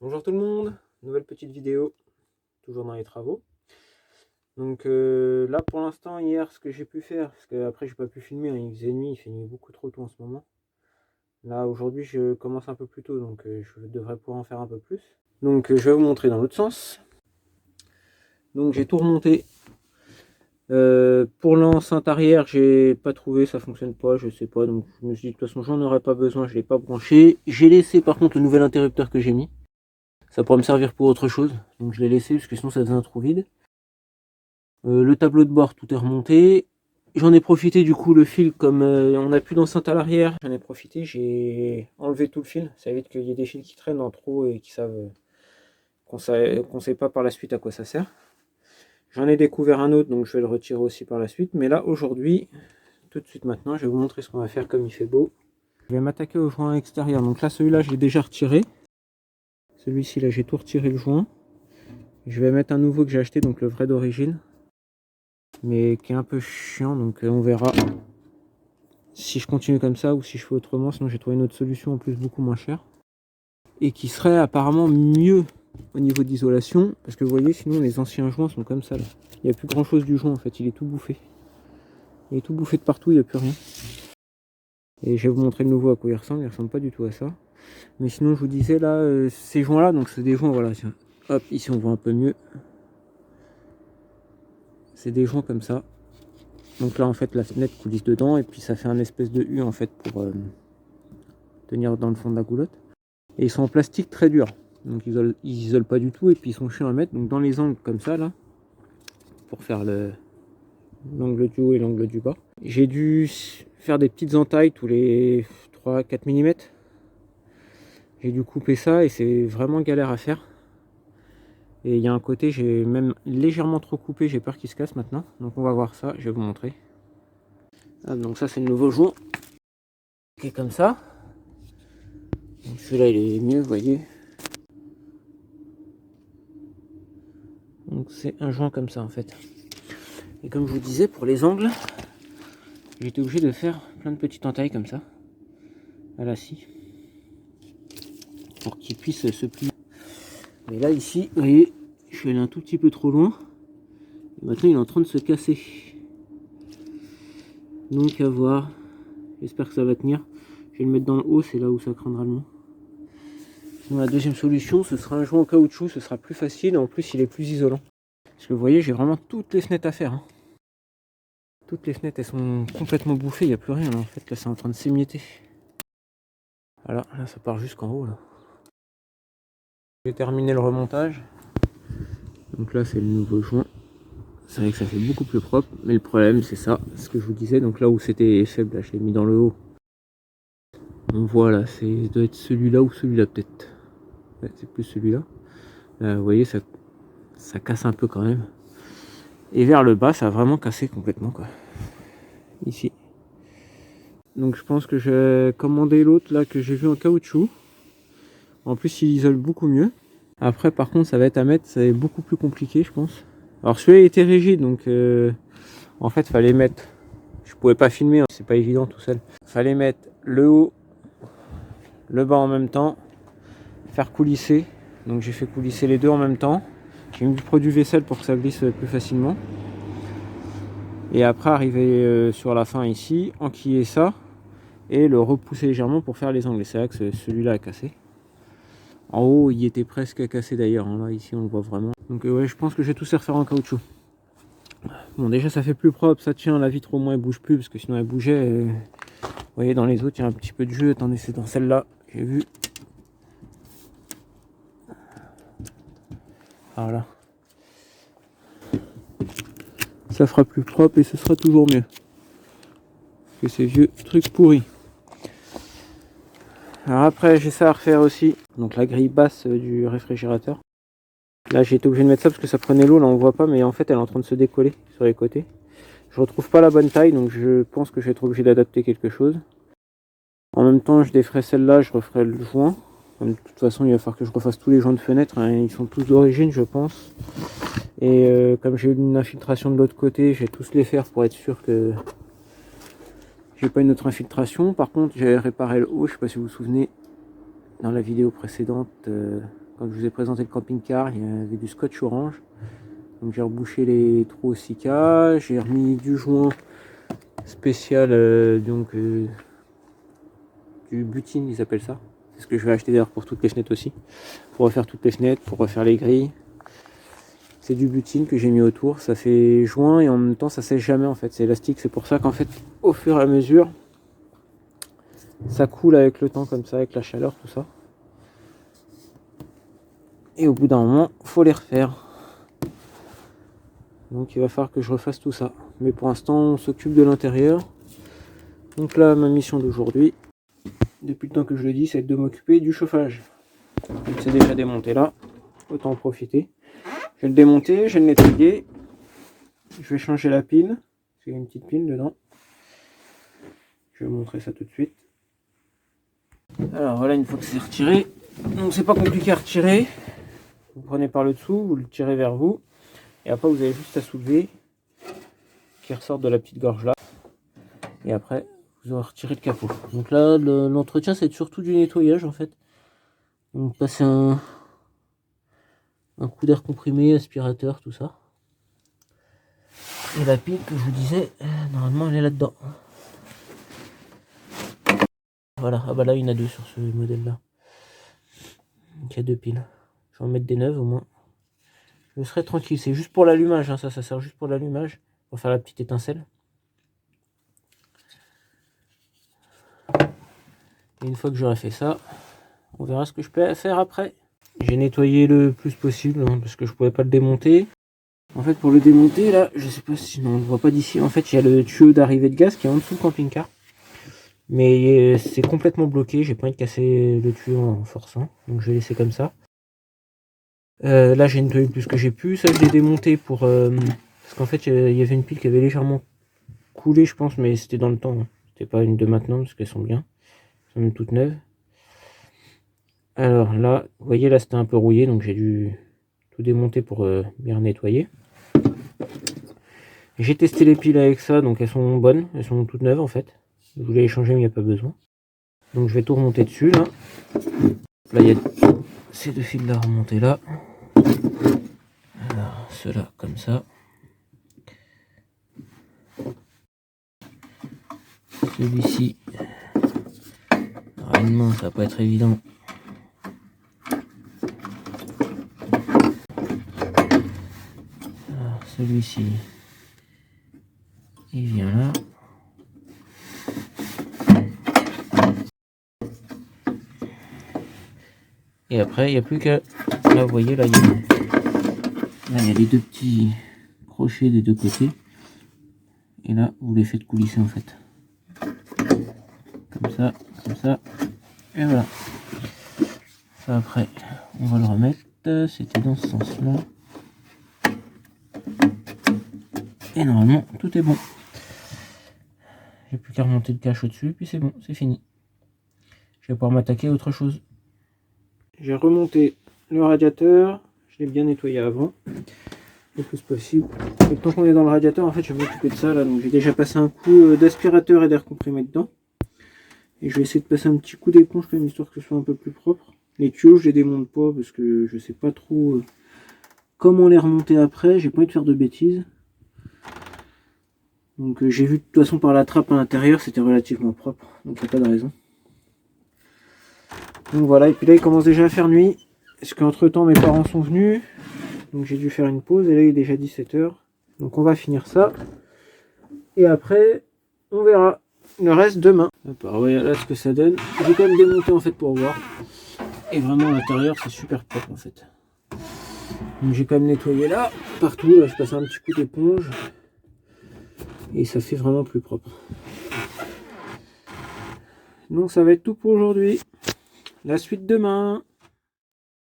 Bonjour tout le monde, nouvelle petite vidéo, toujours dans les travaux. Donc là pour l'instant, hier, ce que j'ai pu faire, parce qu'après j'ai pas pu filmer, hein, il faisait nuit, il fait nuit beaucoup trop tôt en ce moment. Là aujourd'hui je commence un peu plus tôt, donc je devrais pouvoir en faire un peu plus. Donc je vais vous montrer dans l'autre sens. Donc j'ai tout remonté. Pour l'enceinte arrière, j'ai pas trouvé, ça fonctionne pas, je sais pas, donc je me suis dit de toute façon j'en aurais pas besoin, je l'ai pas branché. J'ai laissé par contre le nouvel interrupteur que j'ai mis. Ça pourrait me servir pour autre chose, donc je l'ai laissé parce que sinon ça faisait un trou vide. Le tableau de bord, tout est remonté. J'en ai profité du coup, le fil, comme on n'a plus d'enceinte à l'arrière, j'en ai profité, j'ai enlevé tout le fil. Ça évite qu'il y ait des fils qui traînent en trop et qui savent qu'on sait pas par la suite à quoi ça sert. J'en ai découvert un autre, donc je vais le retirer aussi par la suite. Mais là, aujourd'hui, tout de suite maintenant, je vais vous montrer ce qu'on va faire comme il fait beau. Je vais m'attaquer au joint extérieur. Donc là, celui-là, je l'ai déjà retiré. Celui-ci, là, j'ai tout retiré le joint. Je vais mettre un nouveau que j'ai acheté, donc le vrai d'origine, mais qui est un peu chiant, donc on verra si je continue comme ça ou si je fais autrement. Sinon j'ai trouvé une autre solution en plus beaucoup moins chère et qui serait apparemment mieux au niveau d'isolation, parce que vous voyez, sinon les anciens joints sont comme ça là. Il n'y a plus grand chose du joint en fait, il est tout bouffé. Il est tout bouffé de partout, il n'y a plus rien. Et je vais vous montrer le nouveau à quoi il ressemble pas du tout à ça. Mais sinon je vous disais là, ces joints là, donc c'est des joints, voilà, tiens. Hop, ici on voit un peu mieux. C'est des joints comme ça. Donc là en fait la fenêtre coulisse dedans et puis ça fait un espèce de U en fait pour tenir dans le fond de la goulotte. Et ils sont en plastique très dur, donc ils isolent pas du tout et puis ils sont chiants à mettre. Donc dans les angles comme ça là, pour faire l'angle du haut et l'angle du bas, j'ai dû faire des petites entailles tous les 3-4 mm. J'ai dû couper ça et c'est vraiment galère à faire. Et il y a un côté, j'ai même légèrement trop coupé, j'ai peur qu'il se casse maintenant. Donc on va voir ça, je vais vous montrer. Ah, donc ça c'est le nouveau joint qui est comme ça. Celui-là il est mieux, vous voyez. Donc c'est un joint comme ça en fait. Et comme je vous disais, pour les angles, j'ai été obligé de faire plein de petites entailles comme ça, à la scie, pour qu'ils puissent se plier. Mais là ici, vous voyez, je suis allé un tout petit peu trop loin. Et maintenant il est en train de se casser. Donc à voir. J'espère que ça va tenir. Je vais le mettre dans le haut, c'est là où ça craindra le moins. Sinon la deuxième solution, ce sera un joint en caoutchouc, ce sera plus facile et en plus il est plus isolant. Parce que vous voyez, j'ai vraiment toutes les fenêtres à faire. Hein. Toutes les fenêtres, elles sont complètement bouffées, il n'y a plus rien là. En fait, là c'est en train de s'émietter. Voilà, là ça part jusqu'en haut là. J'ai terminé le remontage. Donc là c'est le nouveau joint. C'est vrai que ça fait beaucoup plus propre, mais le problème c'est ça, ce que je vous disais. Donc là où c'était faible, là je l'ai mis dans le haut. On voit là, ça doit être celui-là ou celui-là peut-être. Ouais, c'est plus celui-là. Vous voyez, ça casse un peu quand même. Et vers le bas, ça a vraiment cassé complètement quoi. Ici. Donc je pense que je vais commander l'autre là que j'ai vu en caoutchouc. En plus il isole beaucoup mieux. Après par contre ça va être à mettre, c'est beaucoup plus compliqué je pense. Alors celui-là était rigide donc en fait fallait mettre, je pouvais pas filmer, hein, c'est pas évident tout seul. Fallait mettre le haut, le bas en même temps, faire coulisser. Donc j'ai fait coulisser les deux en même temps. J'ai mis du produit vaisselle pour que ça glisse plus facilement. Et après arriver sur la fin ici, enquiller ça et le repousser légèrement pour faire les angles. C'est là que celui-là a cassé. En haut il était presque cassé d'ailleurs, hein. Là ici on le voit vraiment. Donc ouais, je pense que je vais tout se refaire en caoutchouc. Bon déjà ça fait plus propre, ça tient, la vitre au moins elle bouge plus parce que sinon elle bougeait. Vous voyez dans les autres il y a un petit peu de jeu. Attendez, c'est dans celle-là, j'ai vu. Voilà. Ça fera plus propre et ce sera toujours mieux que ces vieux trucs pourris. Alors après j'ai ça à refaire aussi. Donc la grille basse du réfrigérateur. Là j'ai été obligé de mettre ça parce que ça prenait l'eau, là on voit pas, mais en fait elle est en train de se décoller sur les côtés. Je retrouve pas la bonne taille, donc je pense que je vais être obligé d'adapter quelque chose. En même temps je déferai celle-là, je referai le joint. De toute façon il va falloir que je refasse tous les joints de fenêtre, hein. Ils sont tous d'origine je pense. Et comme j'ai eu une infiltration de l'autre côté, je vais tous les faire pour être sûr que j'ai pas une autre infiltration. Par contre j'ai réparé le haut, je sais pas si vous vous souvenez, dans la vidéo précédente, Quand je vous ai présenté le camping-car, il y avait du scotch orange. Donc j'ai rebouché les trous au Sika, j'ai remis du joint spécial, du butine ils appellent ça. C'est ce que je vais acheter d'ailleurs pour toutes les fenêtres aussi. Pour refaire toutes les fenêtres, pour refaire les grilles. C'est du butine que j'ai mis autour, ça fait joint et en même temps ça sèche jamais en fait, c'est élastique. C'est pour ça qu'en fait au fur et à mesure ça coule avec le temps comme ça, avec la chaleur, tout ça. Et au bout d'un moment, faut les refaire. Donc il va falloir que je refasse tout ça. Mais pour l'instant, on s'occupe de l'intérieur. Donc là, ma mission d'aujourd'hui, depuis le temps que je le dis, c'est de m'occuper du chauffage. Donc c'est déjà démonté là, autant en profiter. Je vais le démonter, je vais le nettoyer. Je vais changer la pile, parce qu'il y a une petite pile dedans. Je vais vous montrer ça tout de suite. Alors voilà, une fois que c'est retiré, donc c'est pas compliqué à retirer. Vous prenez par le dessous, vous le tirez vers vous. Et après, vous avez juste à soulever, qui ressort de la petite gorge là. Et après, vous aurez retiré le capot. Donc là, l'entretien, c'est surtout du nettoyage en fait. Donc passer un coup d'air comprimé, aspirateur, tout ça. Et la pile que je vous disais, normalement, elle est là-dedans. Voilà, ah bah là, il y en a deux sur ce modèle là. Donc il y a deux piles. Je vais en mettre des neuves au moins. Je serai tranquille, c'est juste pour l'allumage, hein, ça sert juste pour l'allumage, pour faire la petite étincelle. Et une fois que j'aurai fait ça, on verra ce que je peux faire après. J'ai nettoyé le plus possible, hein, parce que je pouvais pas le démonter. En fait, pour le démonter, là, je sais pas si on ne voit pas d'ici. En fait, il y a le tuyau d'arrivée de gaz qui est en dessous du camping-car. Mais c'est complètement bloqué, j'ai pas envie de casser le tuyau en forçant, donc je vais laisser comme ça. Là j'ai nettoyé le plus que j'ai pu, ça je l'ai démonté pour... parce qu'en fait il y avait une pile qui avait légèrement coulé je pense, mais c'était dans le temps, hein. C'était pas une de maintenant parce qu'elles sont bien, elles sont même toutes neuves. Alors là, vous voyez là c'était un peu rouillé, donc j'ai dû tout démonter pour bien nettoyer. J'ai testé les piles avec ça, donc elles sont bonnes, elles sont toutes neuves en fait. Je voulais les changer mais il n'y a pas besoin. Donc je vais tout remonter dessus là. Là il y a ces deux fils là remontés là. Alors ceux-là comme ça. Celui-ci, réellement ça va pas être évident. Alors celui-ci, il vient là. Et après il n'y a plus qu'à... Là vous voyez, là il y a les deux petits crochets des deux côtés. Et là vous les faites coulisser en fait. Comme ça. Et voilà. Ça après on va le remettre. C'était dans ce sens là. Et normalement tout est bon. J'ai plus qu'à remonter le cache au-dessus, puis c'est bon, c'est fini. Je vais pouvoir m'attaquer à autre chose. J'ai remonté le radiateur, je l'ai bien nettoyé avant, le plus possible. Et tant qu'on est dans le radiateur, en fait, je vais m'occuper de ça là. Donc j'ai déjà passé un coup d'aspirateur et d'air comprimé dedans. Et je vais essayer de passer un petit coup d'éponge quand même, histoire que ce soit un peu plus propre. Les tuyaux, je les démonte pas parce que je sais pas trop comment les remonter après. J'ai pas envie de faire de bêtises. Donc j'ai vu de toute façon par la trappe à l'intérieur, c'était relativement propre. Donc il n'y a pas de raison. Donc voilà, et puis là il commence déjà à faire nuit. Parce qu'entre temps mes parents sont venus. Donc j'ai dû faire une pause et là il est déjà 17 h. Donc on va finir ça. Et après, on verra le reste demain. Alors voilà ce que ça donne. J'ai quand même démonté en fait pour voir. Et vraiment à l'intérieur c'est super propre en fait. Donc j'ai quand même nettoyé là, partout. Là, je passe un petit coup d'éponge. Et ça fait vraiment plus propre. Donc ça va être tout pour aujourd'hui. La suite demain.